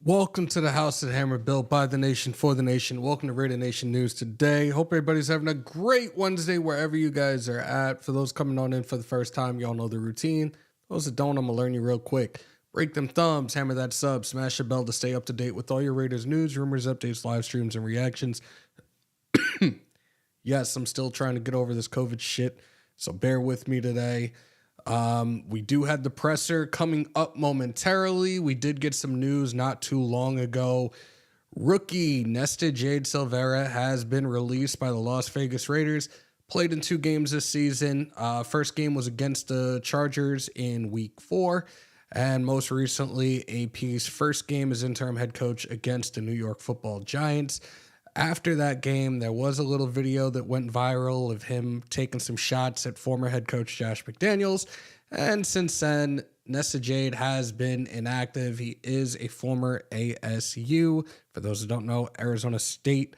Welcome to the House of the Hammer, built by the nation, for the nation. Welcome to Raider Nation News today. Hope everybody's having a great Wednesday wherever you guys are at. For those coming on in for the first time, y'all know the routine. Those that don't, I'm going to learn you real quick. Break them thumbs, hammer that sub, smash the bell to stay up to date with all your Raiders news, rumors, updates, live streams, and reactions. Yes, I'm still trying to get over this COVID shit, so bear with me today. We do have the presser coming up momentarily. We did get some news not too long ago. Rookie Nesta Jade Silvera has been released by the Las Vegas Raiders. Played in 2 games this season. First game was against the Chargers in week 4. And most recently, AP's first game as interim head coach against the New York Football Giants. After that game, there was a little video that went viral of him taking some shots at former head coach Josh McDaniels. And since then, Nesta Jade has been inactive. He is a former ASU, for those who don't know, Arizona State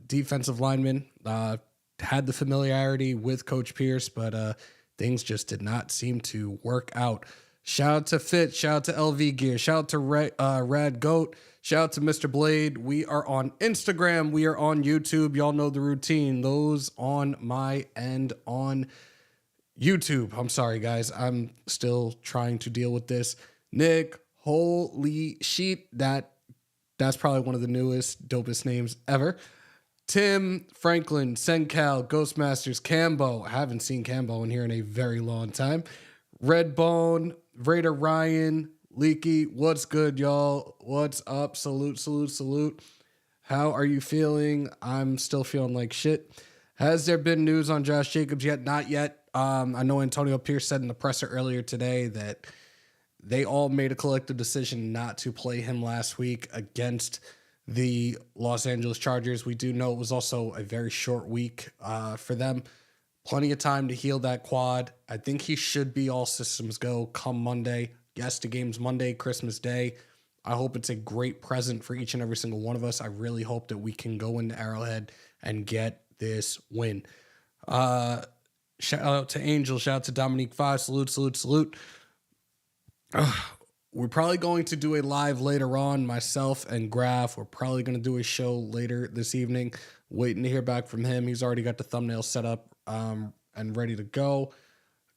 defensive lineman. Had the familiarity with Coach Pierce, but things just did not seem to work out. Shout out to Fit, shout out to LV Gear, shout out to Rad Goat, shout out to Mr. Blade. We are on Instagram, we are on YouTube. Y'all know the routine. Those on my end on YouTube. I'm sorry, guys. I'm still trying to deal with this. Nick, holy shit, that's probably one of the newest, dopest names ever. Tim, Franklin, Sencal, Ghostmasters, Cambo. I haven't seen Cambo in here in a very long time. Redbone, Raider Ryan, Leaky, what's good, y'all? What's up? Salute, salute, salute. How are you feeling? I'm still feeling like shit. Has there been news on Josh Jacobs yet? Not yet. I know Antonio Pierce said in the presser earlier today that they all made a collective decision not to play him last week against the Los Angeles Chargers. We do know it was also a very short week for them. Plenty of time to heal that quad. I think he should be all systems go come Monday. Yes, the game's Monday, Christmas Day. I hope it's a great present for each and every single one of us. I really hope that we can go into Arrowhead and get this win. Shout out to Angel. Shout out to Dominique 5. Salute, salute, salute. We're probably going to do a live later on, myself and Graf. We're probably going to do a show later this evening. Waiting to hear back from him. He's already got the thumbnail set up and ready to go.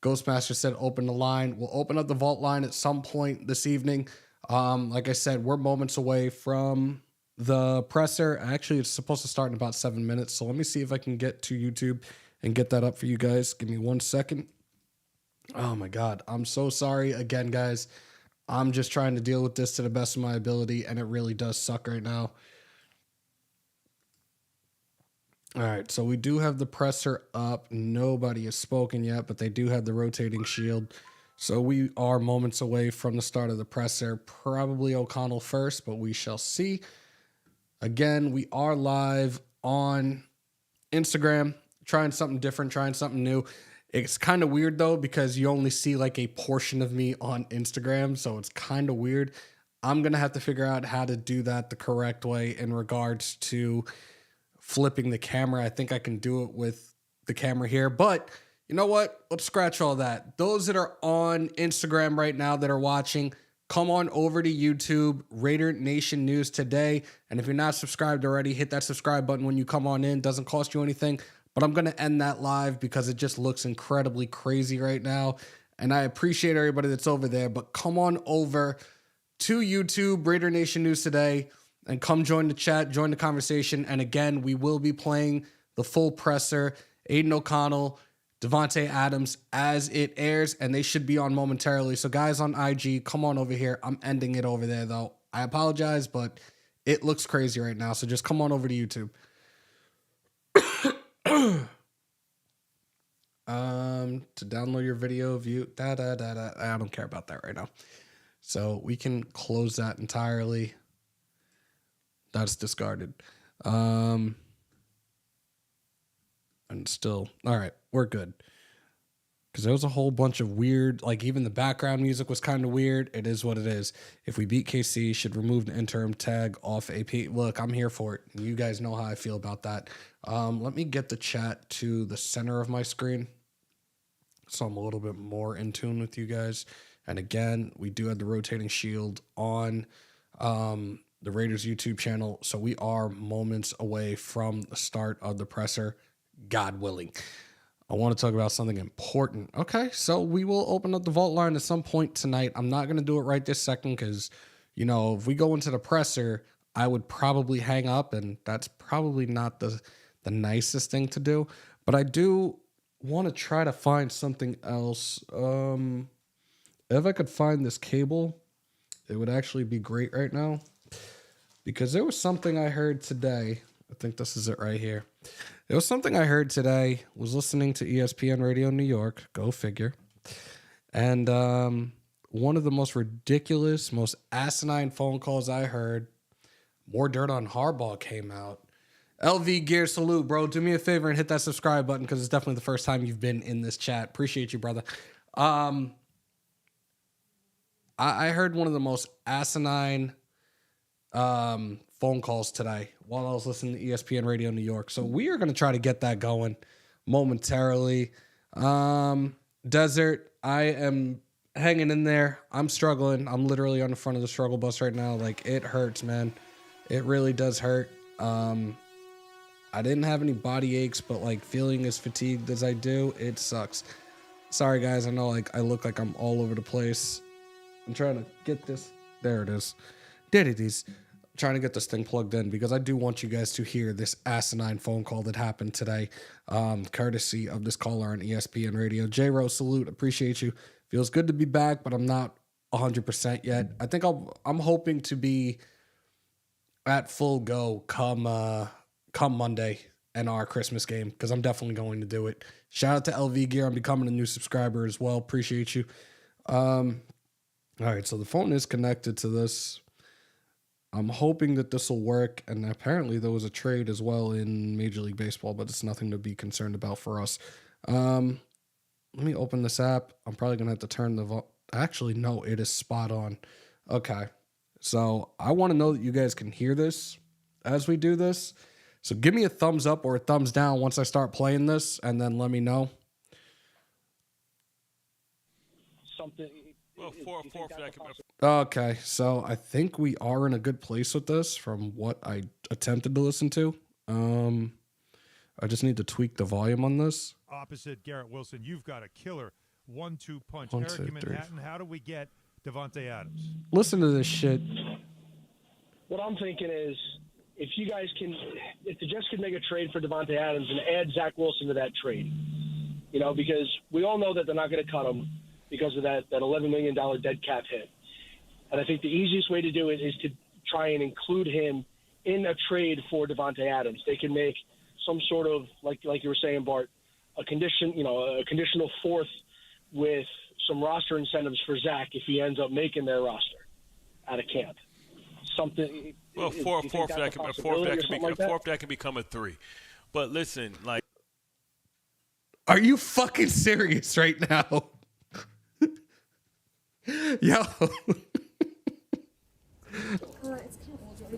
Ghostmaster said open the line. We'll open up the vault line at some point this evening. Like I said, we're moments away from the presser. Actually, it's supposed to start in about 7 minutes. So let me see if I can get to YouTube and get that up for you guys. Give me 1 second. Oh my God. I'm so sorry again, guys. I'm just trying to deal with this to the best of my ability, and it really does suck right now. All right, so we do have the presser up. Nobody has spoken yet, but they do have the rotating shield. So we are moments away from the start of the presser. Probably O'Connell first, but we shall see. Again, we are live on Instagram, trying something different, trying something new. It's kind of weird, though, because you only see like a portion of me on Instagram, so it's kind of weird. I'm going to have to figure out how to do that the correct way in regards to flipping the camera. I think I can do it with the camera here, but you know what? Let's scratch all that. Those that are on Instagram right now that are watching, come on over to YouTube, Raider Nation News today. And if you're not subscribed already, hit that subscribe button when you come on in. Doesn't cost you anything, but I'm going to end that live because it just looks incredibly crazy right now. And I appreciate everybody that's over there, but come on over to YouTube, Raider Nation News today, and come join the chat, join the conversation. And again, we will be playing the full presser, Aiden O'Connell, Davante Adams, as it airs, and they should be on momentarily. So guys on IG, come on over here. I'm ending it over there, though. I apologize, but it looks crazy right now. So just come on over to YouTube. To download your video, view, I don't care about that right now. So we can close that entirely. That's discarded. And still, all right, we're good. Because there was a whole bunch of weird, like even the background music was kind of weird. It is what it is. If we beat KC, should remove the interim tag off AP. Look, I'm here for it. You guys know how I feel about that. Let me get the chat to the center of my screen, so I'm a little bit more in tune with you guys. And again, we do have the rotating shield on. the Raiders YouTube channel. So we are moments away from the start of the presser, God willing. I want to talk about something important. Okay, so we will open up the vault line at some point tonight. I'm not going to do it right this second because, you know, if we go into the presser, I would probably hang up, and that's probably not the nicest thing to do. But I do want to try to find something else. If I could find this cable, it would actually be great right now. Because there was something I heard today. I think this is it right here. There was something I heard today. Was listening to ESPN Radio New York. Go figure. And one of the most ridiculous, most asinine phone calls I heard, More Dirt on Harbaugh, came out. LV Gear, salute, bro. Do me a favor and hit that subscribe button because it's definitely the first time you've been in this chat. Appreciate you, brother. I heard one of the most asinine phone calls today while I was listening to ESPN Radio New York. So we are going to try to get that going momentarily. Desert, I am hanging in there. I'm struggling. I'm literally on the front of the struggle bus right now. Like, it hurts, man. It really does hurt. I didn't have any body aches, but like feeling as fatigued as I do, it sucks. Sorry, guys. I know like I look like I'm all over the place. I'm trying to get this. There it is. There it is. Trying to get this thing plugged in because I do want you guys to hear this asinine phone call that happened today, courtesy of this caller on ESPN Radio. J-Rose, salute. Appreciate you. Feels good to be back, but I'm not 100% yet. I think I'm hoping to be at full go come Monday and our Christmas game because I'm definitely going to do it. Shout out to LV Gear. I'm becoming a new subscriber as well. Appreciate you. All right, so the phone is connected to this. I'm hoping that this will work, and apparently there was a trade as well in Major League Baseball, but it's nothing to be concerned about for us. Let me open this app. I'm probably going to have to turn the actually, no, it is spot on. Okay, so I want to know that you guys can hear this as we do this. So give me a thumbs up or a thumbs down once I start playing this, and then let me know. Something. Well, Okay, so I think we are in a good place with this from what I attempted to listen to. I just need to tweak the volume on this. Opposite Garrett Wilson, you've got a killer 1-2 punch. One, Eric two, in Manhattan, how do we get Davante Adams? Listen to this shit. What I'm thinking is, if the Jets could make a trade for Davante Adams and add Zach Wilson to that trade, you know, because we all know that they're not going to cut him because of that $11 million dead cap hit. And I think the easiest way to do it is to try and include him in a trade for Davante Adams. They can make some sort of, like you were saying, Bart, a conditional fourth with some roster incentives for Zach if he ends up making their roster out of camp. Something. Well, fourth that can become a 3. But listen, like, are you fucking serious right now? Yo.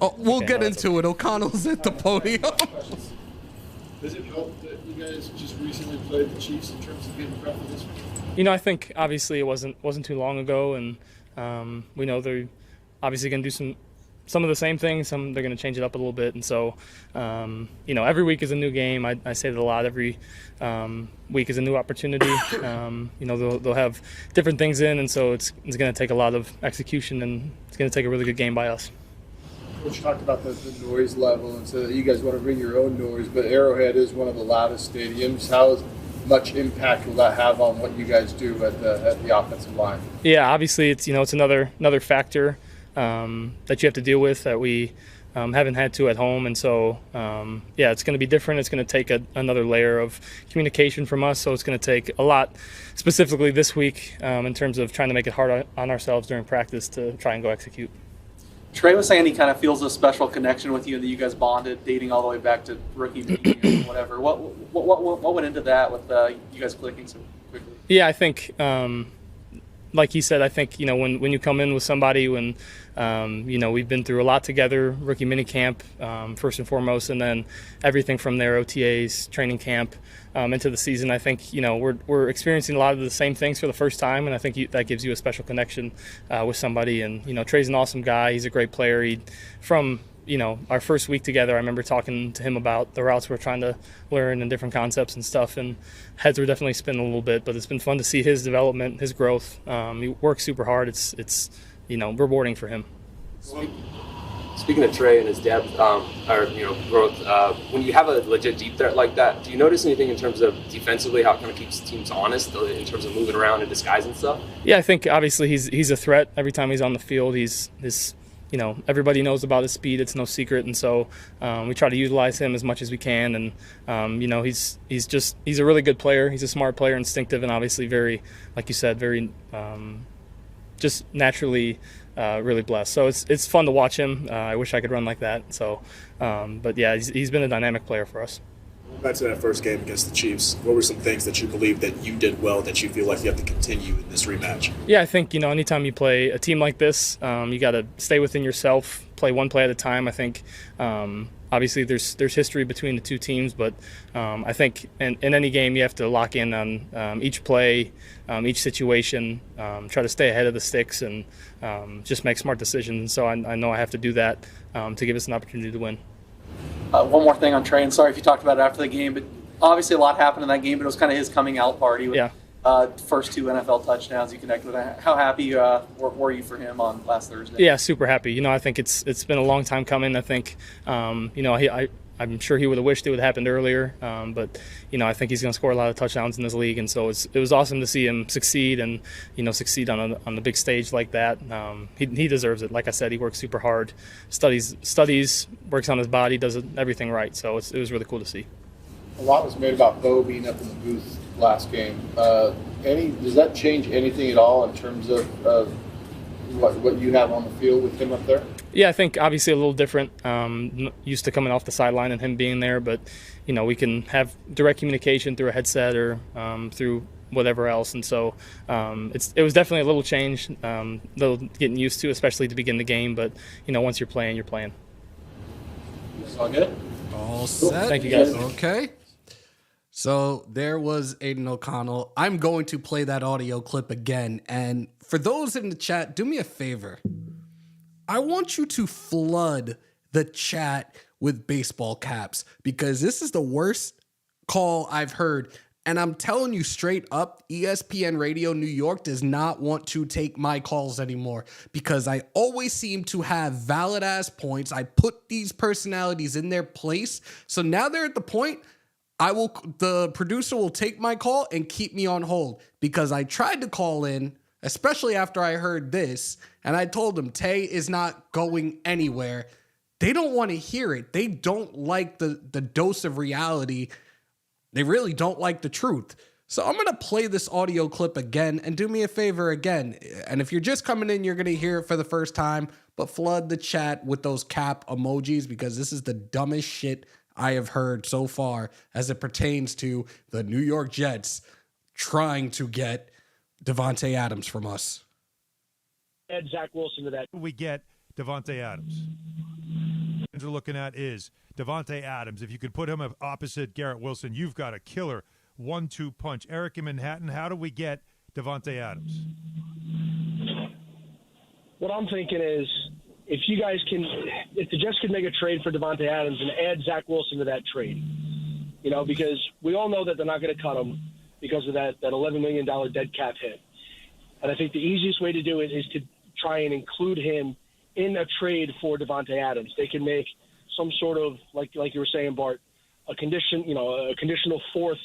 Oh, we'll get into it. O'Connell's at the podium. Does it help that you guys just recently played the Chiefs in terms of getting prep for this one? You know, I think obviously it wasn't too long ago, and we know they're obviously going to do some of the same things. They're going to change it up a little bit, and so you know, every week is a new game. I say that a lot. Every week is a new opportunity. You know, they'll have different things in, and so it's going to take a lot of execution, and it's going to take a really good game by us. Coach talked about the noise level and said that you guys want to bring your own noise, but Arrowhead is one of the loudest stadiums. How much impact will that have on what you guys do at the offensive line? Yeah, obviously it's another factor that you have to deal with that we haven't had to at home, and so yeah, it's going to be different. It's going to take another layer of communication from us, so it's going to take a lot, specifically this week, in terms of trying to make it hard on ourselves during practice to try and go execute. Trey was saying he kind of feels a special connection with you, that you guys bonded, dating all the way back to rookie meeting or whatever. What went into that with you guys clicking so quickly? Yeah, I think like he said, I think, when you come in with somebody, when, we've been through a lot together, rookie minicamp, first and foremost, and then everything from there, OTAs, training camp, into the season. I think, we're experiencing a lot of the same things for the first time, and I think that gives you a special connection with somebody. And, Trey's an awesome guy. He's a great player. From our first week together, I remember talking to him about the routes we're trying to learn and different concepts and stuff, and heads were definitely spinning a little bit, but it's been fun to see his development, his growth. He works super hard. It's rewarding for him. Speaking of Trey and his depth, growth, when you have a legit deep threat like that, do you notice anything in terms of defensively, how it kind of keeps teams honest in terms of moving around and disguise and stuff? Yeah, I think obviously he's a threat every time he's on the field. He's everybody knows about his speed. It's no secret. And so we try to utilize him as much as we can. And, he's a really good player. He's a smart player, instinctive, and obviously very, like you said, very just naturally really blessed. So it's fun to watch him. I wish I could run like that. So, but yeah, he's been a dynamic player for us. Back to that first game against the Chiefs, what were some things that you believe that you did well that you feel like you have to continue in this rematch? Yeah, I think, anytime you play a team like this, you got to stay within yourself, play one play at a time. I think obviously there's history between the two teams, but I think in any game you have to lock in on each play, each situation, try to stay ahead of the sticks, and just make smart decisions. And so I know I have to do that to give us an opportunity to win. One more thing on Trey, and sorry if you talked about it after the game, but obviously a lot happened in that game, but it was kind of his coming out party with first 2 NFL touchdowns you connected with. How happy were you for him on last Thursday? Yeah, super happy. I think it's been a long time coming. I think, I'm sure he would have wished it would have happened earlier, but I think he's going to score a lot of touchdowns in this league, and so it was awesome to see him succeed and succeed on the big stage like that. He deserves it. Like I said, he works super hard, studies, works on his body, does everything right. So it was really cool to see. A lot was made about Bo being up in the booth last game. Does that change anything at all in terms of what you have on the field with him up there? Yeah, I think obviously a little different. Used to coming off the sideline and him being there, but we can have direct communication through a headset or through whatever else, and so it was definitely a little change, little getting used to, especially to begin the game. But once you're playing, you're playing. All good. All set. Thank you, guys. Okay. So there was Aiden O'Connell. I'm going to play that audio clip again, and for those in the chat, do me a favor. I want you to flood the chat with baseball caps, because this is the worst call I've heard. And I'm telling you straight up, ESPN Radio New York does not want to take my calls anymore, because I always seem to have valid ass points. I put these personalities in their place. So now they're at the point the producer will take my call and keep me on hold, because I tried to call in, especially after I heard this, and I told them Tay is not going anywhere. They don't want to hear it. They don't like the dose of reality. They really don't like the truth. So I'm going to play this audio clip again, and do me a favor again. And if you're just coming in, you're going to hear it for the first time, but flood the chat with those cap emojis, because this is the dumbest shit I have heard so far as it pertains to the New York Jets trying to get Davante Adams from us. Add Zach Wilson to that. We get Davante Adams. What we're looking at is Davante Adams. If you could put him opposite Garrett Wilson, you've got a killer 1-2 punch. Eric in Manhattan, how do we get Davante Adams? What I'm thinking is, if the Jets could make a trade for Davante Adams and add Zach Wilson to that trade, because we all know that they're not going to cut him because of that $11 million dead cap hit. And I think the easiest way to do it is to try and include him in a trade for Davante Adams. They can make some sort of, like you were saying, Bart, a conditional fourth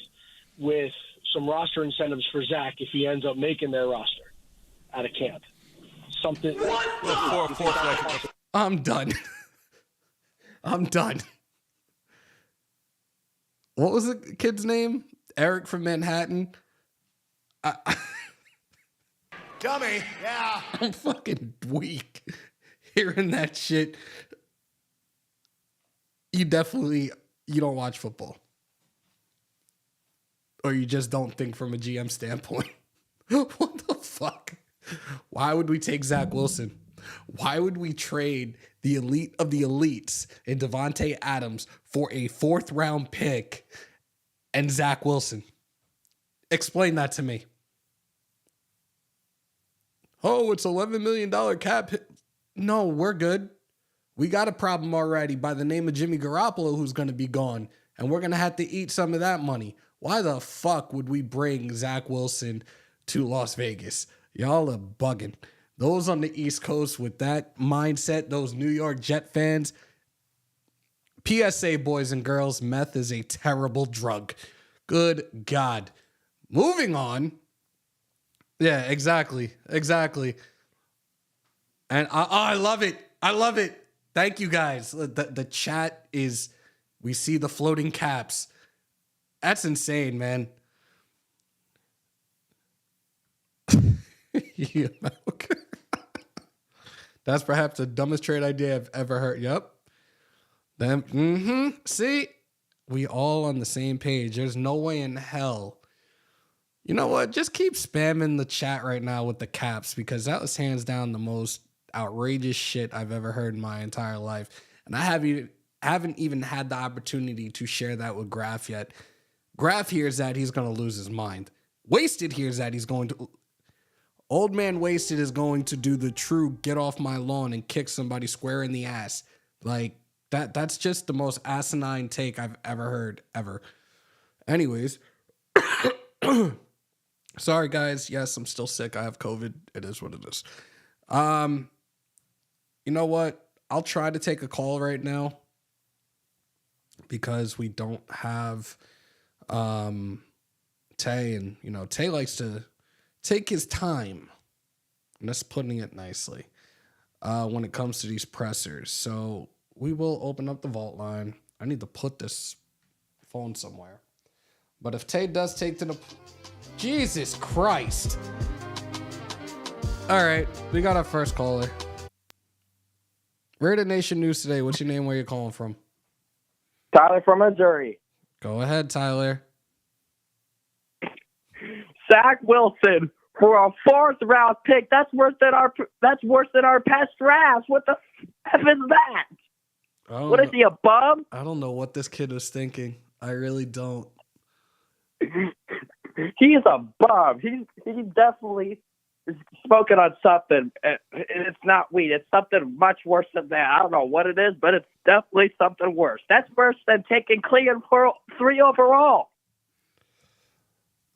with some roster incentives for Zach if he ends up making their roster out of camp. Something. I'm done. I'm done. What was the kid's name? Eric from Manhattan. Dummy, yeah. I'm fucking weak hearing that shit. You don't watch football. Or you just don't think from a GM standpoint. What the fuck? Why would we take Zach Wilson? Why would we trade the elite of the elites in Davante Adams for a 4th-round pick and Zach Wilson? Explain that to me. Oh, it's $11 million cap hit. No, we're good. We got a problem already by the name of Jimmy Garoppolo who's going to be gone, and we're going to have to eat some of that money. Why the fuck would we bring Zach Wilson to Las Vegas? Y'all are bugging. Those on the East Coast with that mindset, those New York Jet fans, PSA, boys and girls, meth is a terrible drug. Good God. Moving on. Yeah, exactly. And I love it. I love it. Thank you guys. The chat is, we see the floating caps. That's insane, man. Yeah, okay. That's perhaps the dumbest trade idea I've ever heard. Yep. Then, see, we all on the same page. There's no way in hell. You know what? Just keep spamming the chat right now with the caps, because that was hands down the most outrageous shit I've ever heard in my entire life. And I haven't even had the opportunity to share that with Graf yet. Graf hears that he's going to lose his mind. Wasted hears that he's going to... Old man Wasted is going to do the true get off my lawn and kick somebody square in the ass. Like, that's just the most asinine take I've ever heard, ever. Anyways. Sorry, guys. Yes, I'm still sick. I have COVID. It is what it is. You know what? I'll try to take a call right now because we don't have Tay. And, Tay likes to take his time. And that's putting it nicely when it comes to these pressers. So we will open up the vault line. I need to put this phone somewhere. But if Tay does take to the... Jesus Christ. All right. We got our first caller. Raider Nation News Today. What's your name? Where you calling from? Tyler from Missouri. Go ahead, Tyler. Zach Wilson for a 4th-round pick. That's worse than our past drafts. What the F is that? What is he, a bum? I don't know what this kid was thinking. I really don't. He's a bum. He definitely is smoking on something. It's not weed. It's something much worse than that. I don't know what it is, but it's definitely something worse. That's worse than taking Cleveland for 3 overall.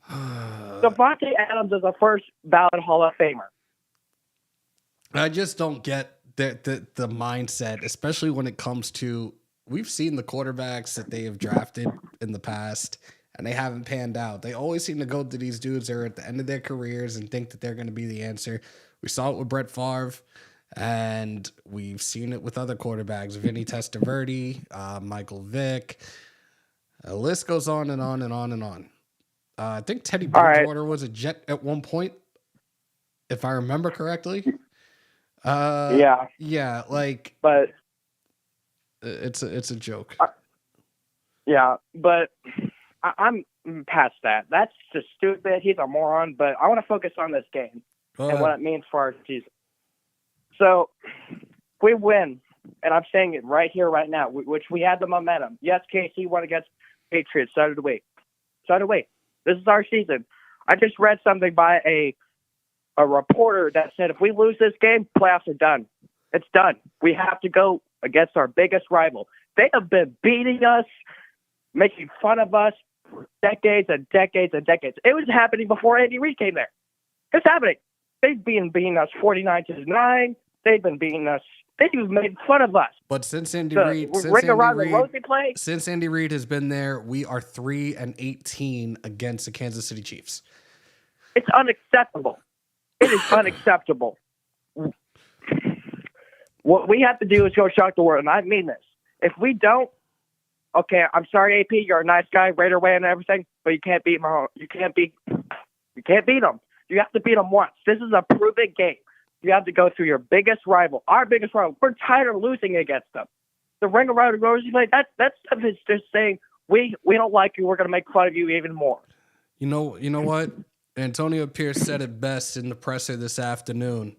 Davante Adams is a first ballot Hall of Famer. I just don't get the mindset, especially when it comes to, we've seen the quarterbacks that they have drafted in the past, and they haven't panned out. They always seem to go to these dudes that are at the end of their careers and think that they're going to be the answer. We saw it with Brett Favre, and we've seen it with other quarterbacks, Vinny Testaverde, Michael Vick. The list goes on and on and on and on. I think Teddy Bridgewater was a Jet at one point, if I remember correctly. Yeah, but it's a joke. Yeah, but I'm past that. That's just stupid. He's a moron. But I want to focus on this game and what it means for our season. So we win, and I'm saying it right here, right now, which we had the momentum. Yes, KC won against Patriots. So did we. This is our season. I just read something by a reporter that said if we lose this game, playoffs are done. It's done. We have to go against our biggest rival. They have been beating us, making fun of us for decades and decades and decades. It was happening before Andy Reid came there. It's happening. They've been beating us 49-9. They've been beating us. They've made fun of us. But since Andy Reid has been there, we are 3-18 against the Kansas City Chiefs. It's unacceptable. It is unacceptable. What we have to do is go shock the world, and I mean this. If we don't, okay, I'm sorry, AP, you're a nice guy, Raider way and everything, but you can't beat them. You can't beat them. You have to beat them once. This is a proven game. You have to go through your biggest rival, our biggest rival. We're tired of losing against them. The ring around Rosie play, that stuff is just saying we don't like you. We're going to make fun of you even more. You know what? Antonio Pierce said it best in the presser this afternoon.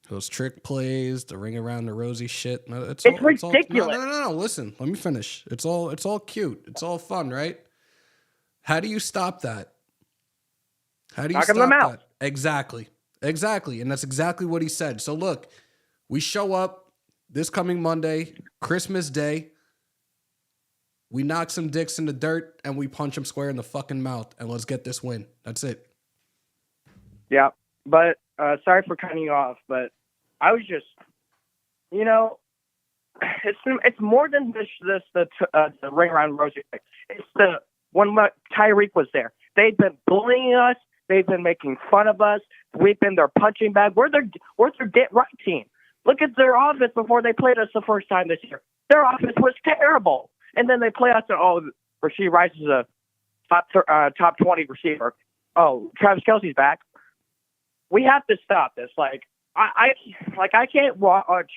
Those trick plays, the ring around the rosy shit. It's ridiculous. No. Listen, let me finish. It's all cute. It's all fun, right? How do you stop that? How do you stop that? Exactly. And that's exactly what he said. So look, we show up this coming Monday, Christmas Day. We knock some dicks in the dirt and we punch them square in the fucking mouth. And let's get this win. That's it. Yeah, but sorry for cutting you off, but I was just, it's more than the ring around Rosie. It's the when Tyreek was there. They've been bullying us. They've been making fun of us. We've been their punching bag. We're their get right team. Look at their offense before they played us the first time this year. Their offense was terrible, and then they play us. Rashee Rice is a top 20 receiver. Oh, Travis Kelce's back. We have to stop this. I can't watch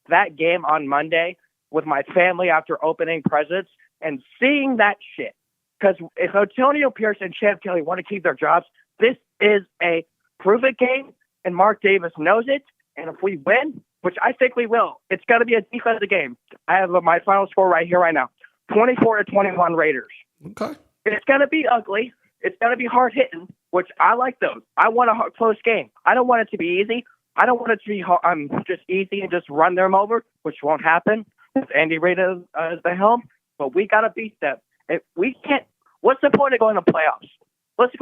that game on Monday with my family after opening presents and seeing that shit. Because if Antonio Pierce and Champ Kelly want to keep their jobs, this is a prove-it game, and Mark Davis knows it. And if we win, which I think we will, it's got to be a defensive game. I have my final score right here, right now: 24-21 Raiders. Okay. It's going to be ugly. It's going to be hard-hitting, which I like those. I want a close game. I don't want it to be easy. I don't want it to be just easy and just run them over, which won't happen with Andy Reid as the helm. But we got to beat them. If we can't, what's the point of going to playoffs? Let's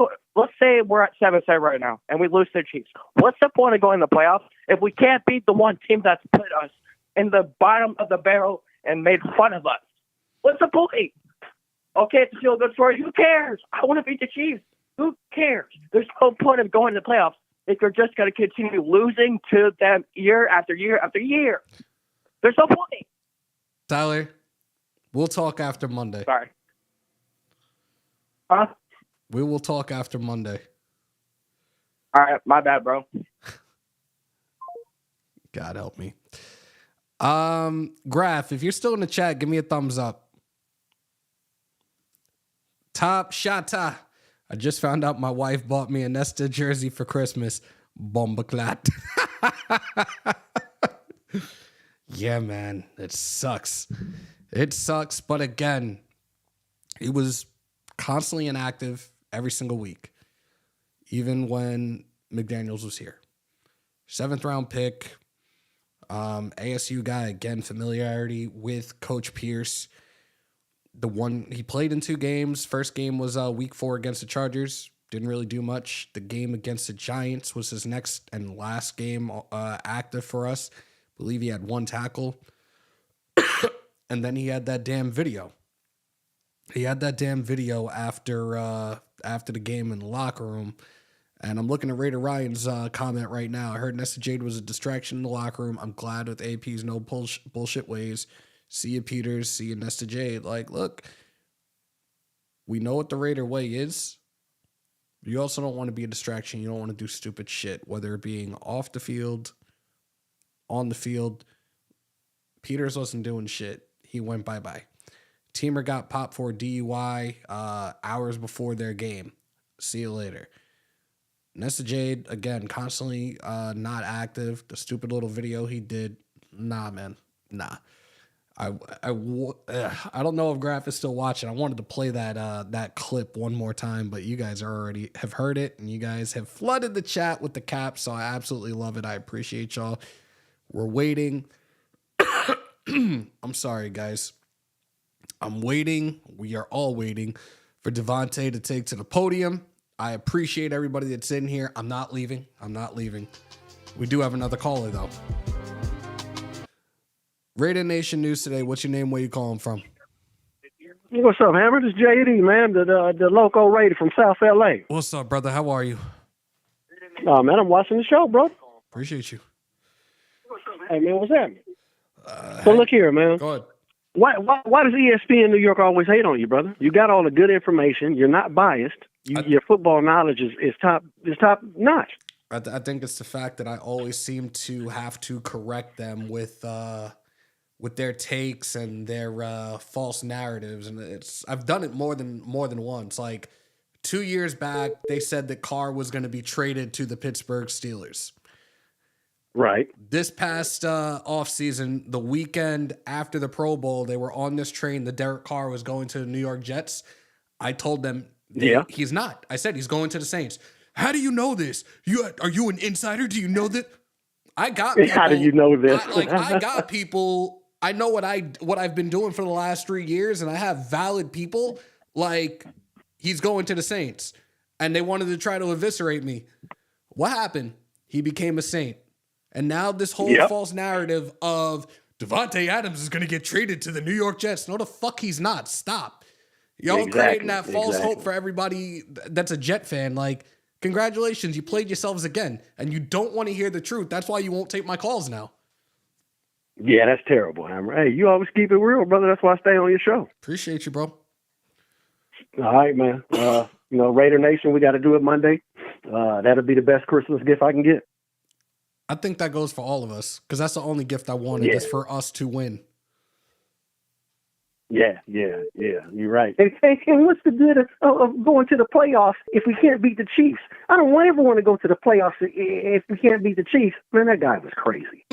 say we're at 7-7 right now and we lose to the Chiefs. What's the point of going to playoffs if we can't beat the one team that's put us in the bottom of the barrel and made fun of us? What's the point? Okay, it's a feel-good story. Who cares? I want to beat the Chiefs. Who cares? There's no point of going to the playoffs if you're just going to continue losing to them year after year after year. There's no point. Tyler, we'll talk after Monday. Sorry. Huh? We will talk after Monday. All right, my bad, bro. God help me. Graf, if you're still in the chat, give me a thumbs up. Top Shata. I just found out my wife bought me a Nesta jersey for Christmas. Bombaclat. Yeah, man. It sucks. It sucks. But again, he was constantly inactive every single week, even when McDaniels was here. 7th round pick. ASU guy, again, familiarity with Coach Pierce. The one he played in 2 games. First game was week 4 against the Chargers. Didn't really do much. The game against the Giants was his next and last game active for us. Believe he had 1 tackle. And then he had that damn video. He had that damn video after the game in the locker room. And I'm looking at Raider Ryan's comment right now. I heard Nesta Jade was a distraction in the locker room. I'm glad with AP's no bullshit ways. See you, Peters. See you, Nesta Jade. Look, we know what the Raider way is. You also don't want to be a distraction. You don't want to do stupid shit, whether it being off the field, on the field. Peters wasn't doing shit. He went bye-bye. Teamer got popped for DUI hours before their game. See you later. Nesta Jade, again, constantly not active. The stupid little video he did. Nah, man. Nah. I don't know if Graf is still watching. I wanted to play that clip one more time, but you guys already have heard it, and you guys have flooded the chat with the cap, so I absolutely love it. I appreciate y'all. We're waiting. I'm sorry, guys. I'm waiting. We are all waiting for Davante to take to the podium. I appreciate everybody that's in here. I'm not leaving. We do have another caller, though. Raider Nation News today. What's your name? Where you calling from? What's up, Hammer? This is JD, man, the local Raider from South LA. What's up, brother? How are you? Oh, man, I'm watching the show, bro. Appreciate you. Hey, man, what's happening? So look here, man. Go ahead. Why does ESPN New York always hate on you, brother? You got all the good information. You're not biased. Your football knowledge is top notch. I think it's the fact that I always seem to have to correct them with their takes and their false narratives, and I've done it more than once. Like 2 years back, they said that Carr was going to be traded to the Pittsburgh Steelers. Right. This past offseason, the weekend after the Pro Bowl, they were on this train. The Derek Carr was going to the New York Jets. I told them he's not. I said he's going to the Saints. How do you know this? Are you an insider? Do you know that? I got people. How do you know this? I got people. I know what I've been doing for the last 3 years, and I have valid people. Like, he's going to the Saints, and they wanted to try to eviscerate me. What happened? He became a Saint. And now this whole false narrative of Davante Adams is going to get traded to the New York Jets. No, the fuck he's not. Stop. Y'all creating that false hope for everybody that's a Jet fan. Like, congratulations, you played yourselves again. And you don't want to hear the truth. That's why you won't take my calls now. Yeah, that's terrible, Hammer. Hey, you always keep it real, brother. That's why I stay on your show. Appreciate you, bro. All right, man. Raider Nation, we got to do it Monday. That'll be the best Christmas gift I can get. I think that goes for all of us because that's the only gift I wanted is for us to win. Yeah, you're right. And what's the good of going to the playoffs if we can't beat the Chiefs? I don't ever want to go to the playoffs if we can't beat the Chiefs. Man, that guy was crazy.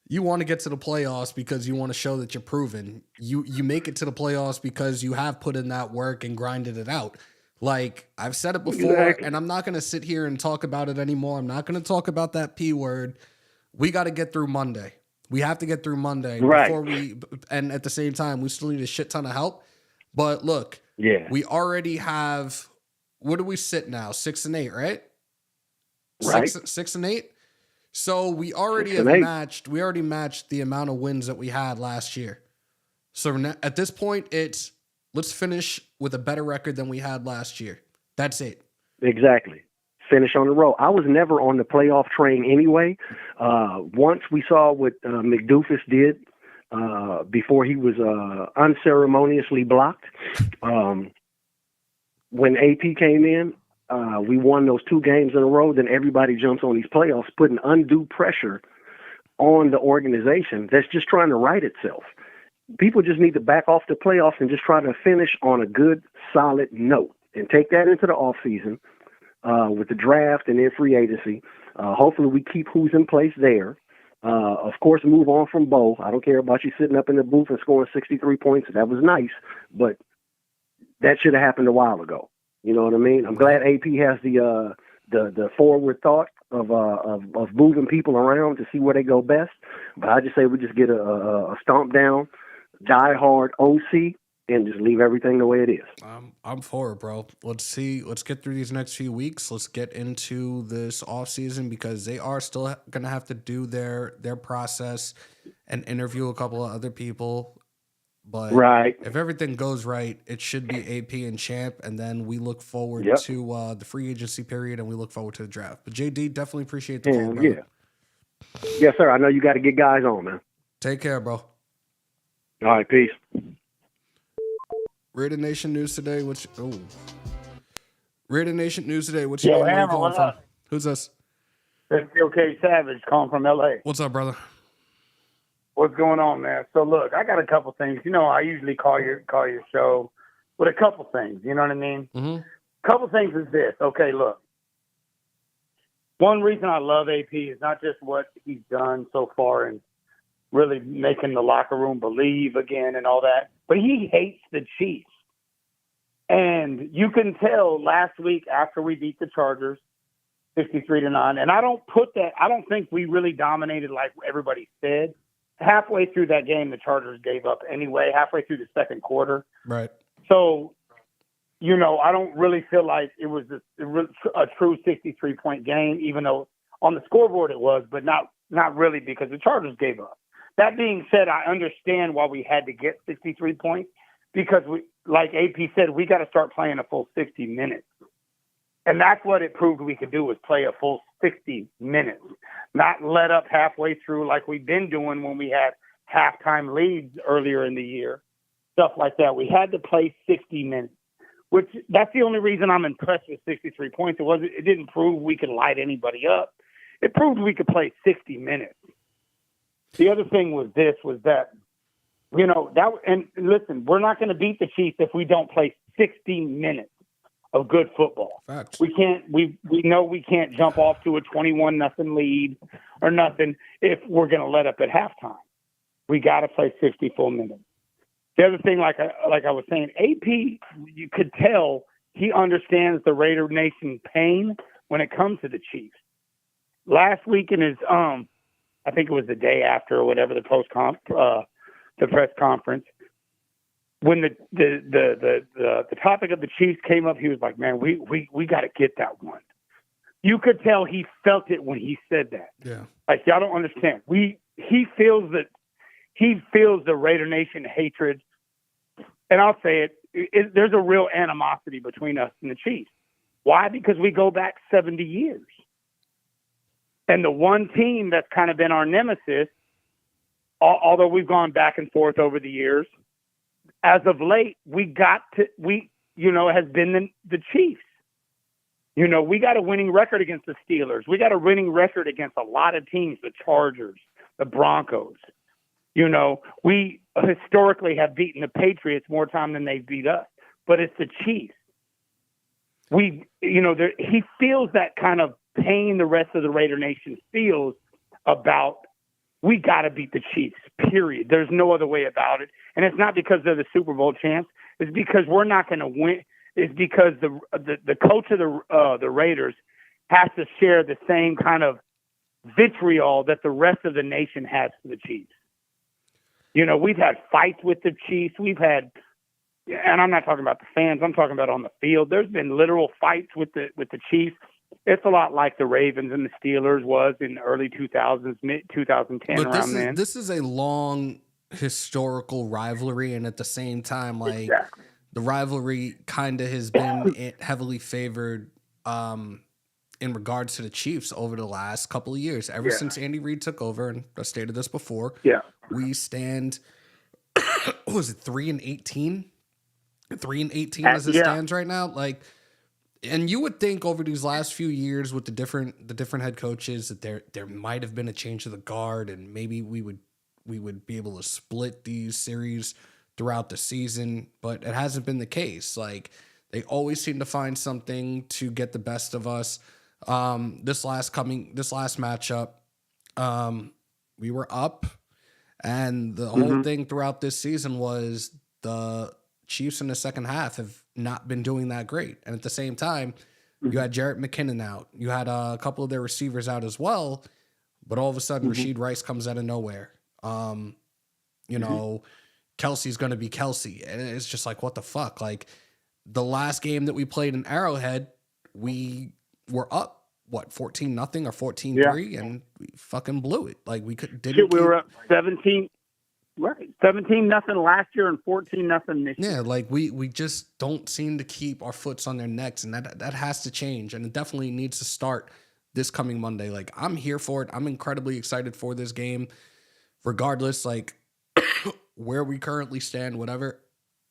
You want to get to the playoffs because you want to show that you're proven. You make it to the playoffs because you have put in that work and grinded it out. Like, I've said it before, and I'm not going to sit here and talk about it anymore. I'm not going to talk about that P word. We got to get through Monday. We have to get through Monday before and at the same time, we still need a shit ton of help. But look, we already have, where do we sit now? 6-8, right? Right. 6-8. So we already matched the amount of wins that we had last year. So at this point, it's let's finish with a better record than we had last year. That's it. Exactly. Finish on the road. I was never on the playoff train anyway. Once we saw what McDoofus did before he was unceremoniously blocked. When AP came in, we won those 2 games in a row. Then everybody jumps on these playoffs, putting undue pressure on the organization that's just trying to right itself. People just need to back off the playoffs and just try to finish on a good, solid note and take that into the offseason with the draft and then free agency. Hopefully we keep who's in place there. Of course, move on from Bo. I don't care about you sitting up in the booth and scoring 63 points. That was nice, but that should have happened a while ago. You know what I mean? I'm glad AP has the forward thought of moving people around to see where they go best. But I just say we just get a stomp down, die hard OC, and just leave everything the way it is. I'm for it, bro. Let's get through these next few weeks. Let's get into this offseason because they are still going to have to do their process and interview a couple of other people. But if everything goes right, it should be AP and Champ, and then we look forward to the free agency period, and we look forward to the draft. But JD, definitely appreciate the call, brother. Yes, sir. I know you got to get guys on, man. Take care, bro. All right, peace. Raider Nation News today. Raider Nation News today. What's your name? Hammer, calling from? Who's this? It's OK Savage calling from LA. What's up, brother? What's going on, man? So look, I got a couple things. You know, I usually call your show with a couple things. You know what I mean? Mm-hmm. Couple things is this. Okay, look. One reason I love AP is not just what he's done so far and really making the locker room believe again and all that, but he hates the Chiefs. And you can tell last week after we beat the Chargers 63-9, and I don't think we really dominated like everybody said. Halfway through that game, the Chargers gave up anyway, halfway through the second quarter. Right. So, you know, I don't really feel like it was a true 63-point game, even though on the scoreboard it was, but not really because the Chargers gave up. That being said, I understand why we had to get 63 points because, like AP said, we got to start playing a full 60 minutes. And that's what it proved we could do was play a full 60 minutes, not let up halfway through like we've been doing when we had halftime leads earlier in the year, stuff like that. We had to play 60 minutes, which that's the only reason I'm impressed with 63 points. It didn't prove we could light anybody up. It proved we could play 60 minutes. The other thing was that, you know, and listen, we're not going to beat the Chiefs if we don't play 60 minutes. of good football. Facts. We know we can't jump off to a 21-0 lead or nothing if we're going to let up at halftime. We got to play 60 full minutes. The other thing, like I was saying, AP, you could tell he understands the Raider Nation pain when it comes to the Chiefs. Last week in his, I think it was the day after or whatever, the press conference, when the topic of the Chiefs came up, he was like, "Man, we got to get that one." You could tell he felt it when he said that. Yeah, like y'all don't understand. He feels the Raider Nation hatred, and I'll say it. There's a real animosity between us and the Chiefs. Why? Because we go back 70 years, and the one team that's kind of been our nemesis, although we've gone back and forth over the years. As of late, has been the Chiefs. We got a winning record against the Steelers. We got a winning record against a lot of teams, the Chargers, the Broncos. We historically have beaten the Patriots more time than they've beat us, but it's the Chiefs. He feels that kind of pain the rest of the Raider Nation feels about we got to beat the Chiefs, period. There's no other way about it. And it's not because they're the Super Bowl champs. It's because we're not going to win. It's because the coach of the Raiders has to share the same kind of vitriol that the rest of the nation has for the Chiefs. We've had fights with the Chiefs. We've had, and I'm not talking about the fans. I'm talking about on the field. There's been literal fights with the Chiefs. It's a lot like the Ravens and the Steelers was in the early 2000s, mid 2010, but around then. This is a long historical rivalry, and at the same time, exactly. The rivalry kind of has been heavily favored in regards to the Chiefs over the last couple of years. Ever since Andy Reid took over, and I stated this before, we stand, what was it, 3-18? 3-18 as it stands right now? And you would think over these last few years with the different head coaches that there might have been a change of the guard, and maybe we would be able to split these series throughout the season, but it hasn't been the case. They always seem to find something to get the best of us. This last matchup, we were up, and the whole thing throughout this season was the Chiefs in the second half have not been doing that great. And at the same time, you had Jarrett McKinnon out. You had a couple of their receivers out as well, but all of a sudden Rashid Rice comes out of nowhere. Kelsey's going to be Kelsey. And it's just like, what the fuck? The last game that we played in Arrowhead, we were up, 14-0 or 14-3, and we fucking blew it. We were up 17. Right, 17-0 last year and 14-0 this year. Yeah, we just don't seem to keep our foots on their necks, and that has to change, and it definitely needs to start this coming Monday. I'm here for it. I'm incredibly excited for this game, regardless where we currently stand, whatever.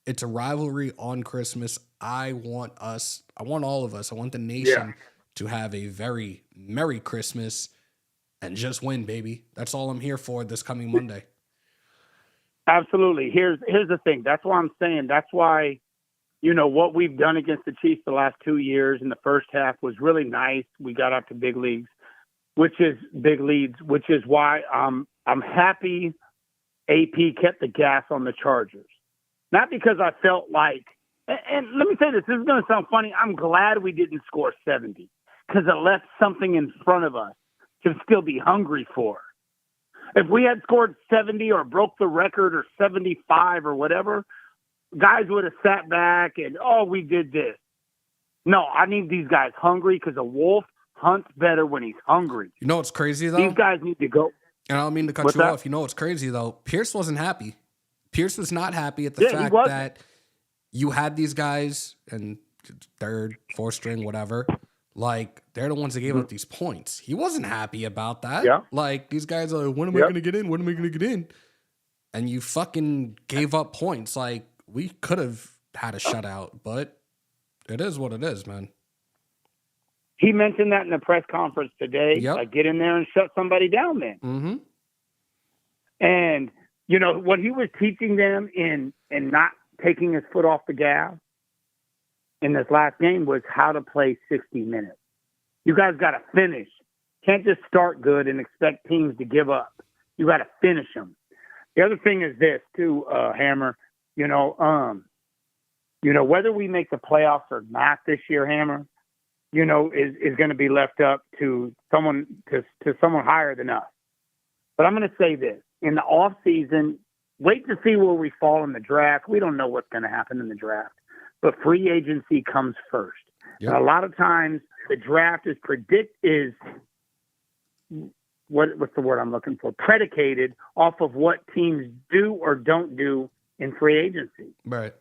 It's a rivalry on Christmas. I want all of us. I want the nation to have a very Merry Christmas and just win, baby. That's all I'm here for this coming Monday. Absolutely. Here's the thing. That's why I'm saying. That's why, what we've done against the Chiefs the last 2 years in the first half was really nice. We got out to big leads, which is why I'm happy AP kept the gas on the Chargers. Not because I felt like, and let me say this is going to sound funny. I'm glad we didn't score 70 because it left something in front of us to still be hungry for. If we had scored 70 or broke the record or 75 or whatever, guys would have sat back and, we did this. No, I need these guys hungry because a wolf hunts better when he's hungry. You know what's crazy, though? These guys need to go. And I don't mean to cut you off. You know what's crazy, though? Pierce wasn't happy. Pierce was not happy at the fact that you had these guys and third, fourth string, whatever. They're the ones that gave up these points. He wasn't happy about that. Yeah. These guys are like, when am I going to get in? When am I going to get in? And you fucking gave up points. We could have had a shutout, but it is what it is, man. He mentioned that in the press conference today. Get in there and shut somebody down then. Mm-hmm. And, what he was teaching them in not taking his foot off the gas, in this last game was how to play 60 minutes. You guys got to finish. Can't just start good and expect teams to give up. You got to finish them. The other thing is this too, Hammer. Whether we make the playoffs or not this year, Hammer, is going to be left up to someone higher than us. But I'm going to say this: in the off season, wait to see where we fall in the draft. We don't know what's going to happen in the draft, but free agency comes first. Yep. And a lot of times, the draft what's the word I'm looking for? Predicated off of what teams do or don't do in free agency. Right.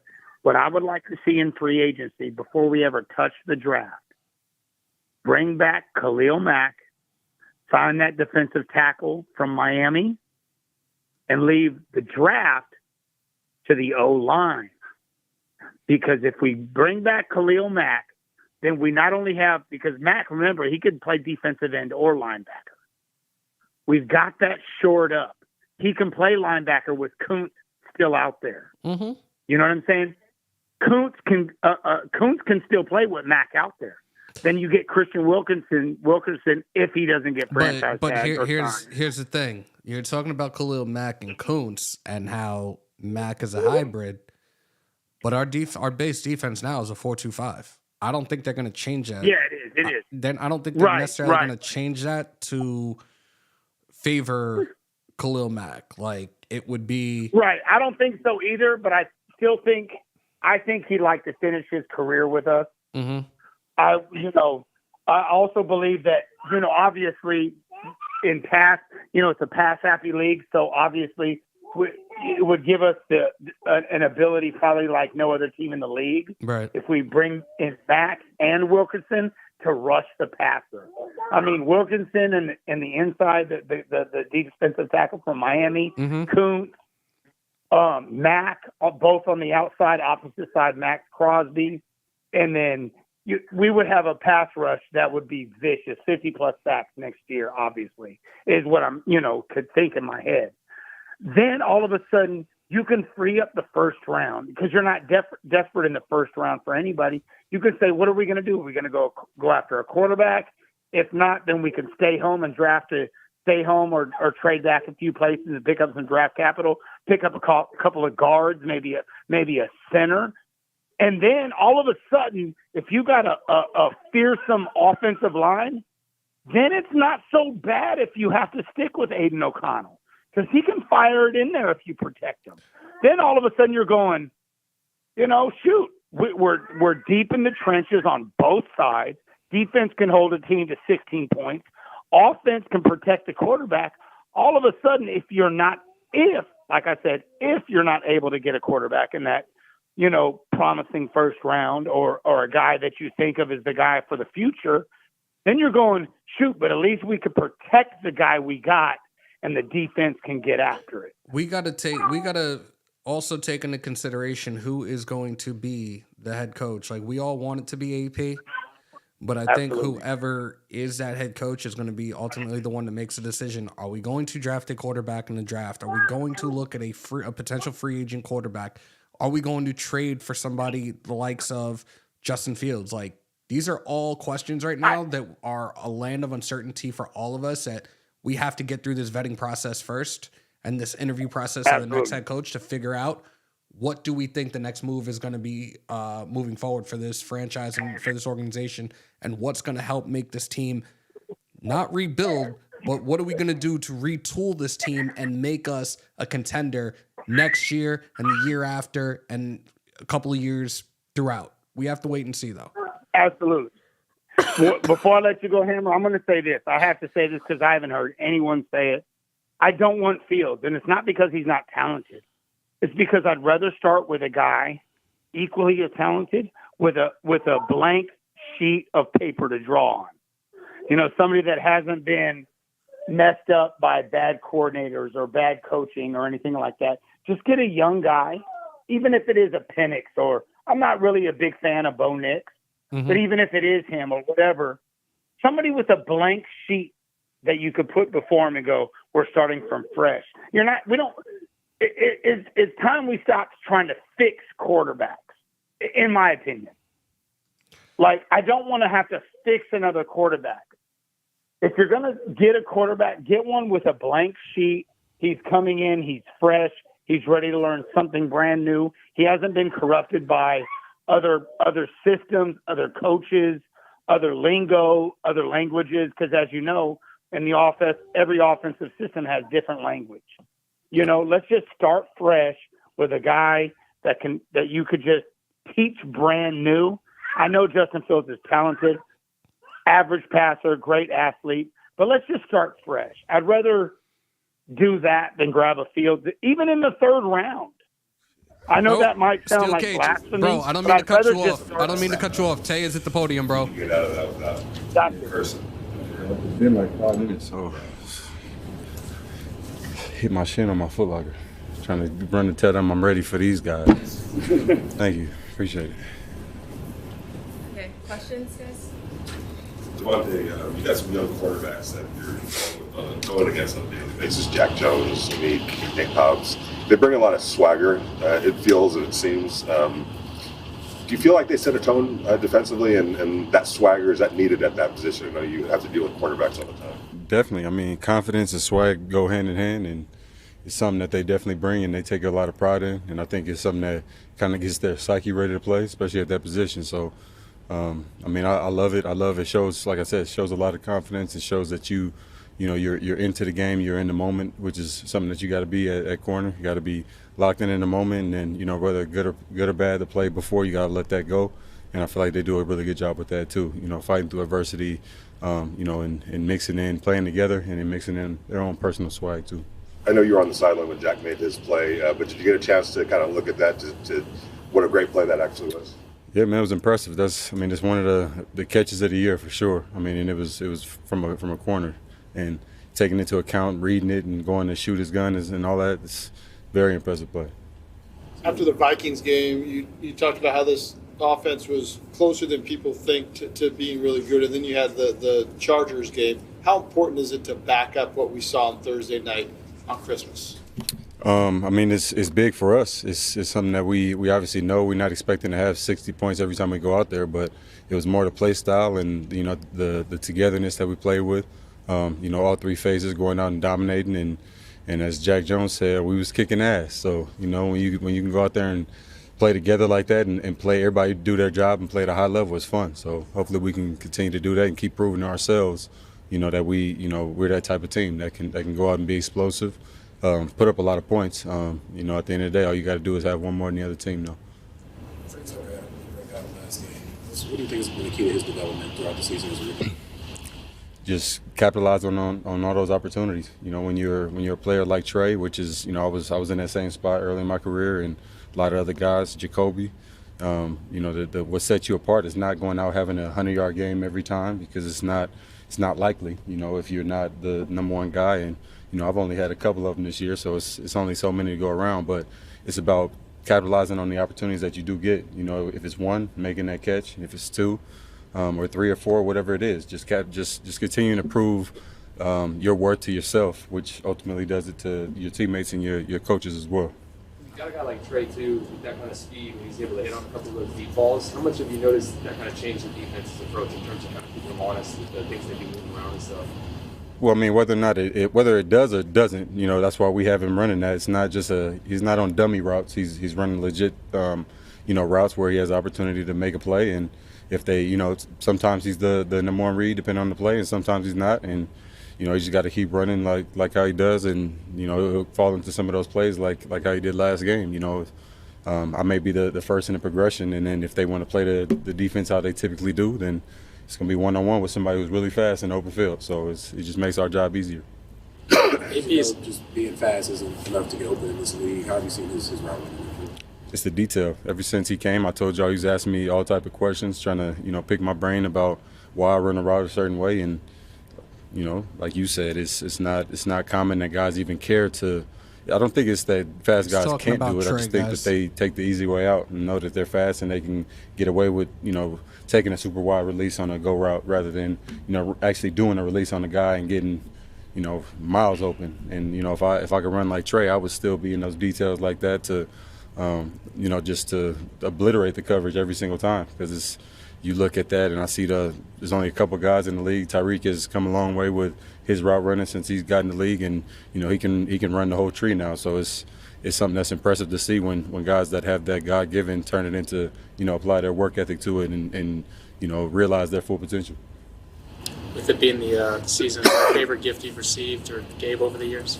What I would like to see in free agency before we ever touch the draft, bring back Khalil Mack, sign that defensive tackle from Miami, and leave the draft to the O-line. Because if we bring back Khalil Mack, then we not only have, because Mack, remember, he could play defensive end or linebacker. We've got that shored up. He can play linebacker with Kuntz still out there. Mm-hmm. You know what I'm saying? Kuntz can still play with Mack out there. Then you get Christian Wilkinson if he doesn't get franchise tag. But here's the thing. You're talking about Khalil Mack and Kuntz and how Mack is a hybrid, but our base defense now is a 4-2-5. I don't think they're going to change that. Yeah, it is. Then I don't think they're necessarily going to change that to favor Khalil Mack. Like, it would be right. I don't think so either, but I think he'd like to finish his career with us. Mm-hmm. I also believe that, obviously in pass, it's a pass happy league. So obviously it would give us an ability probably like no other team in the league. Right. If we bring in Mack and Wilkinson to rush the passer. I mean, Wilkinson and the inside, the defensive tackle from Miami, mm-hmm. Kuntz, Mack, both on the outside, opposite side, Max Crosby. And then we would have a pass rush that would be vicious, 50-plus sacks next year, obviously, is what I'm, could think in my head. Then all of a sudden, you can free up the first round because you're not desperate in the first round for anybody. You can say, what are we going to do? Are we going to go after a quarterback? If not, then we can stay home and stay home or trade back a few places and pick up some draft capital, pick up a couple of guards, maybe a center. And then all of a sudden, if you got a fearsome offensive line, then it's not so bad if you have to stick with Aiden O'Connell because he can fire it in there if you protect him. Then all of a sudden you're going, shoot, we're deep in the trenches on both sides. Defense can hold a team to 16 points. Offense can protect the quarterback. All of a sudden, if you're not able to get a quarterback in that, promising first round or a guy that you think of as the guy for the future, then you're going, shoot, but at least we could protect the guy we got and the defense can get after it. We got to also take into consideration who is going to be the head coach. Like, we all want it to be AP, but I think whoever is that head coach is going to be ultimately the one that makes a decision. Are we going to draft a quarterback in the draft? Are we going to look at a potential free agent quarterback? Are we going to trade for somebody the likes of Justin Fields? Like, these are all questions right now that are a land of uncertainty for all of us, that we have to get through this vetting process first and this interview process of the next head coach to figure out what do we think the next move is going to be moving forward for this franchise and for this organization, and what's going to help make this team not rebuild, but what are we going to do to retool this team and make us a contender next year and the year after and a couple of years throughout? We have to wait and see, though. Absolutely. Before I let you go, Hammer, I'm going to say this. I have to say this because I haven't heard anyone say it. I don't want Fields, and it's not because he's not talented. It's because I'd rather start with a guy equally as talented with a blank sheet of paper to draw on. Somebody that hasn't been messed up by bad coordinators or bad coaching or anything like that. Just get a young guy, even if it is a Penix, or I'm not really a big fan of Bo Nix, but even if it is him or whatever, somebody with a blank sheet that you could put before him and go, we're starting from fresh. It's time we stop trying to fix quarterbacks, in my opinion. Like, I don't want to have to fix another quarterback. If you're going to get a quarterback, get one with a blank sheet. He's coming in. He's fresh. He's ready to learn something brand new. He hasn't been corrupted by other systems, other coaches, other lingo, other languages. Because as you know, in the offense, every offensive system has different language. You know, let's just start fresh with a guy that you could just teach brand new. I know Justin Fields is talented, average passer, great athlete, but let's just start fresh. I'd rather do that than grab a Fields, even in the third round. I know that might sound like blasphemy. Bro, I don't mean to cut you off. I don't mean to cut you off. Tay is at the podium, bro. Get out of that without person. It's been like 5 minutes, so hit my shin on my Foot Locker. Trying to run and tell them I'm ready for these guys. Thank you. Appreciate it. Okay, questions, guys? Davante, you got some young quarterbacks that you're going against on a daily basis. Jack Jones, Meek, Nick Hobbs. They bring a lot of swagger, it feels and it seems. Do you feel like they set a tone defensively, and that swagger, is that needed at that position? I know you have to deal with quarterbacks all the time. Definitely. I mean, confidence and swag go hand in hand, and it's something that they definitely bring and they take a lot of pride in. And I think it's something that kind of gets their psyche ready to play, especially at that position. So, I mean, I love it. I love it. Shows, like I said, it shows a lot of confidence. It shows that you're into the game, you're in the moment, which is something that you got to be at corner. You got to be locked in the moment, and then, whether good or bad, the play before, you got to let that go. And I feel like they do a really good job with that too. Fighting through adversity, and mixing in, playing together, and then mixing in their own personal swag too. I know you were on the sideline when Jack made his play, but did you get a chance to kind of look at that, to what a great play that actually was? Yeah, man, it was impressive. It's one of the catches of the year for sure. I mean, and it was from a corner, and taking into account, reading it, and going to shoot his gun and all that. It's a very impressive play. After the Vikings game, you talked about how this offense was closer than people think to being really good, and then you had the Chargers game. How important is it to back up what we saw on Thursday night on Christmas? It's big for us. It's something that we obviously know. We're not expecting to have 60 points every time we go out there, but it was more the play style and the togetherness that we played with. All three phases going out and dominating, and as Jack Jones said, we was kicking ass. So when you can go out there and play together like that and play, everybody do their job and play at a high level, it's fun. So hopefully we can continue to do that and keep proving to ourselves, that we're that type of team that can go out and be explosive. Put up a lot of points. At the end of the day, all you got to do is have one more than the other team, though. What do you think has been the key to his development throughout the season as a rookie? Just capitalize on all those opportunities. When you're a player like Trey, which is, I was in that same spot early in my career, and a lot of other guys, Jacoby. What sets you apart is not going out having a 100-yard game every time, because it's not likely. If you're not the number one guy, and I've only had a couple of them this year, so it's only so many to go around. But it's about capitalizing on the opportunities that you do get. If it's one, making that catch. If it's two, or three or four, whatever it is, just continuing to prove your worth to yourself, which ultimately does it to your teammates and your coaches as well. You got a guy like Trey too, with that kind of speed, when he's able to hit on a couple of those deep balls. How much have you noticed that kind of change the defense's approach in terms of kind of keeping them honest with the things they do moving around and stuff? Well, whether or not whether it does or doesn't, that's why we have him running that. It's not just he's not on dummy routes. He's running legit, routes where he has opportunity to make a play. And if they, sometimes he's the number one read depending on the play, and sometimes he's not. And you just got to keep running like how he does, and he'll fall into some of those plays like how he did last game. I may be the first in the progression, and then if they want to play the defense how they typically do, then it's going to be one-on-one with somebody who's really fast in the open field. So it just makes our job easier. Just being fast isn't enough to get open in this league. How have you seen his route running? It's the detail. Ever since he came, I told y'all he's asking me all type of questions, trying to pick my brain about why I run a route a certain way. And like you said, it's not common that guys even care to. I don't think it's that fast guys can't do it. I just think that they take the easy way out and know that they're fast and they can get away with taking a super wide release on a go route rather than actually doing a release on a guy and getting miles open. And if I could run like Trey, I would still be in those details like that to just to obliterate the coverage every single time, because you look at that, and I see there's only a couple guys in the league. Tyreek has come a long way with his route running since he's gotten the league, and he can run the whole tree now. So it's something that's impressive to see when guys that have that God-given turn it into, apply their work ethic to it and realize their full potential. With it being the season, your favorite gift you've received or gave over the years?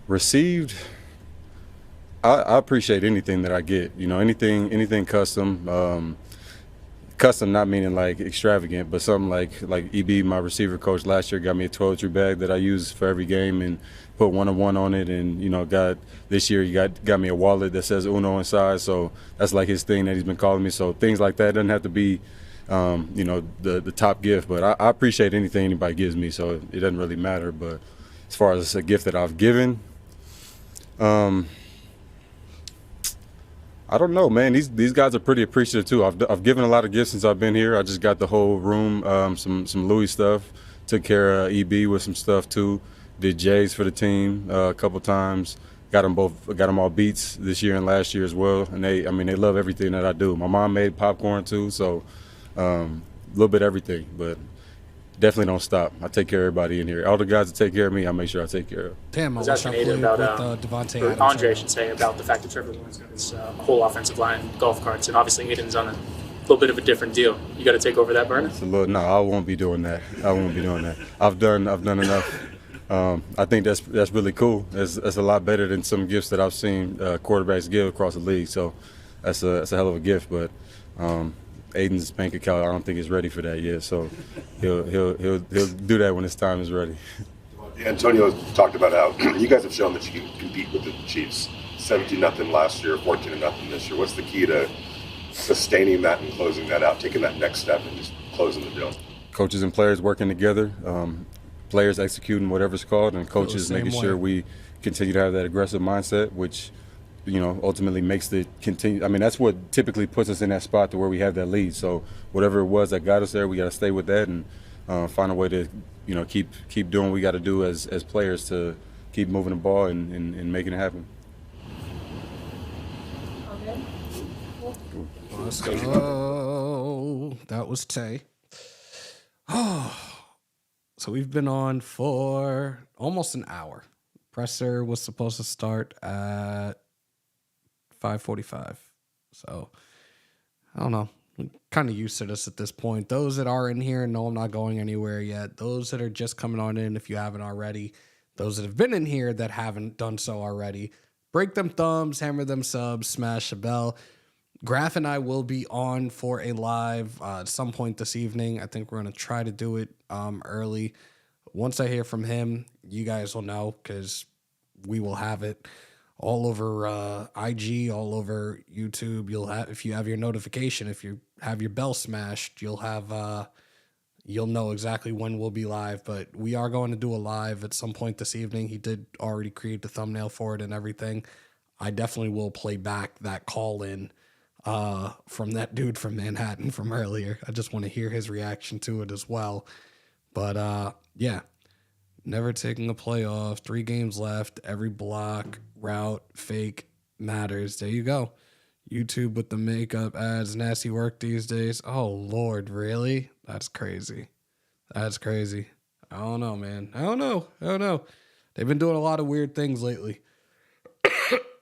Received, I appreciate anything that I get. Anything custom. Custom, not meaning like extravagant, but something like EB, my receiver coach last year, got me a toiletry bag that I use for every game and put 101 on it. And this year he got me a wallet that says Uno inside. So that's like his thing that he's been calling me. So things like that doesn't have to be, the top gift. But I appreciate anything anybody gives me, so it doesn't really matter. But as far as a gift that I've given, I don't know, man. These guys are pretty appreciative too. I've given a lot of gifts since I've been here. I just got the whole room, some Louis stuff. Took care of EB with some stuff too. Did J's for the team a couple times. Got them all beats this year and last year as well. And they love everything that I do. My mom made popcorn too, so a little bit of everything. But definitely don't stop. I take care of everybody in here. All the guys that take care of me, I make sure I take care of. Damn, I was wish I asking played Aiden about with Davante Adams. Andre, I should say, about the fact that Trevor Lawrence got his whole offensive line golf carts, and obviously Aiden's on a little bit of a different deal. You got to take over that burner. No, I won't be doing that. I've done enough. I think that's really cool. That's a lot better than some gifts that I've seen quarterbacks give across the league. So that's a hell of a gift. But Aiden's bank account, I don't think is ready for that yet. So he'll do that when his time is ready. Antonio talked about how you guys have shown that you can compete with the Chiefs. 17-0 last year, 14-0 this year. What's the key to sustaining that and closing that out, taking that next step and just closing the deal? Coaches and players working together, players executing whatever's called, and coaches making sure we continue to have that aggressive mindset, which ultimately makes the continue. That's what typically puts us in that spot to where we have that lead. So whatever it was that got us there, we got to stay with that and find a way to, keep doing what we got to do as players to keep moving the ball and making it happen. Okay. Let's go. That was Tay. Oh, so we've been on for almost an hour. Presser was supposed to start at 5:45. So I don't know. I'm kind of used to this at this point. Those that are in here know I'm not going anywhere yet. Those that are just coming on in, if you haven't already, those that have been in here that haven't done so already, break them thumbs, hammer them subs, smash a bell. Graf and I will be on for a live at some point this evening. I think we're going to try to do it early. Once I hear from him, you guys will know because we will have it all over IG, all over YouTube. You'll have, if you have your notification, if you have your bell smashed, you'll know exactly when we'll be live. But we are going to do a live at some point this evening. He did already create the thumbnail for it and everything. I definitely will play back that call in from that dude from Manhattan from earlier. I just want to hear his reaction to it as well. But yeah, never taking a playoff. 3 games left. Every block, route, fake matters. There you go. YouTube with the makeup ads, nasty work these days. Oh Lord, really? That's crazy. That's crazy. I don't know, man. I don't know. They've been doing a lot of weird things lately.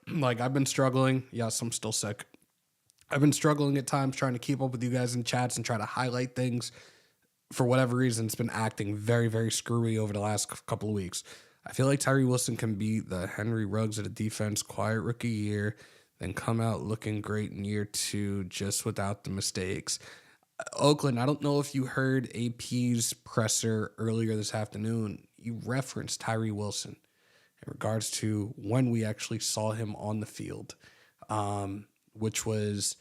Like I've been struggling. Yes, I'm still sick. I've been struggling at times trying to keep up with you guys in chats and try to highlight things. For whatever reason, it's been acting very, very screwy over the last couple of weeks. I feel like Tyree Wilson can be the Henry Ruggs of the defense, quiet rookie year, then come out looking great in year 2 just without the mistakes. Oakland, I don't know if you heard AP's presser earlier this afternoon. He referenced Tyree Wilson in regards to when we actually saw him on the field, which was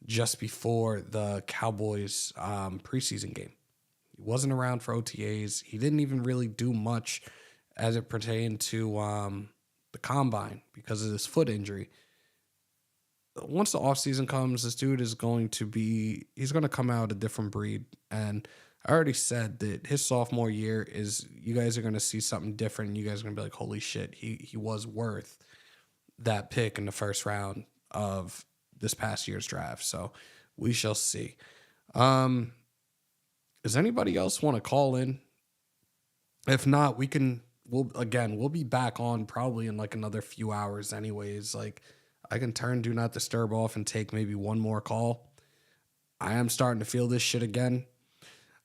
just before the Cowboys preseason game. He wasn't around for OTAs. He didn't even really do much as it pertained to the combine because of this foot injury. Once the offseason comes, this dude is he's going to come out a different breed. And I already said that his sophomore year you guys are going to see something different. You guys are going to be like, holy shit, he was worth that pick in the first round. of this past year's draft. So we shall see. Does anybody else want to call in? If not, we'll be back on probably in like another few hours anyways. Like I can turn Do Not Disturb off and take maybe one more call. I am starting to feel this shit again.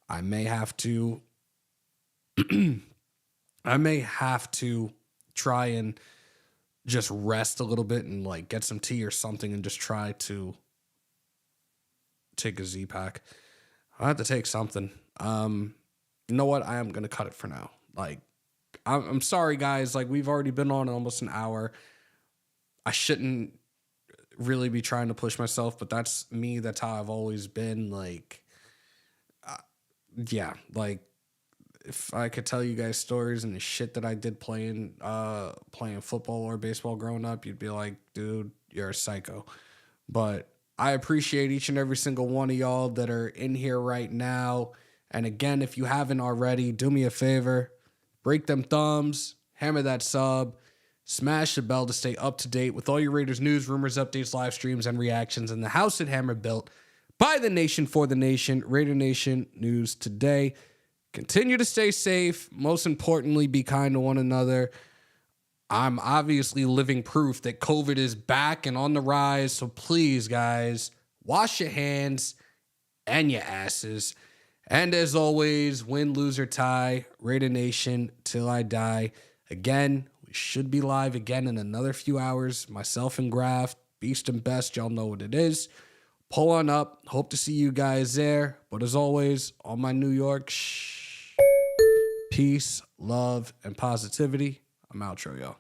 I may have to try and just rest a little bit and like get some tea or something and just try to take a Z-Pack. I have to take something. You know what? I am going to cut it for now. Like, I'm sorry, guys. Like, we've already been on almost an hour. I shouldn't really be trying to push myself, but that's me. That's how I've always been. Like, yeah, like, if I could tell you guys stories and the shit that I did playing football or baseball growing up, you'd be like, dude, you're a psycho. But I appreciate each and every single one of y'all that are in here right now. And again, if you haven't already, do me a favor, break them thumbs, hammer that sub, smash the bell to stay up to date with all your Raiders news, rumors, updates, live streams, and reactions in the house that Hammer built by the nation for the nation. Raider Nation News Today. Continue to stay safe. Most importantly, be kind to one another. I'm obviously living proof that COVID is back and on the rise. So please, guys, wash your hands and your asses. And as always, win, lose, or tie, Raider Nation till I die. Again, we should be live again in another few hours. Myself and Graf, Beast and Best, y'all know what it is. Pull on up. Hope to see you guys there. But as always, all my New York, peace, love, and positivity. I'm outro, y'all.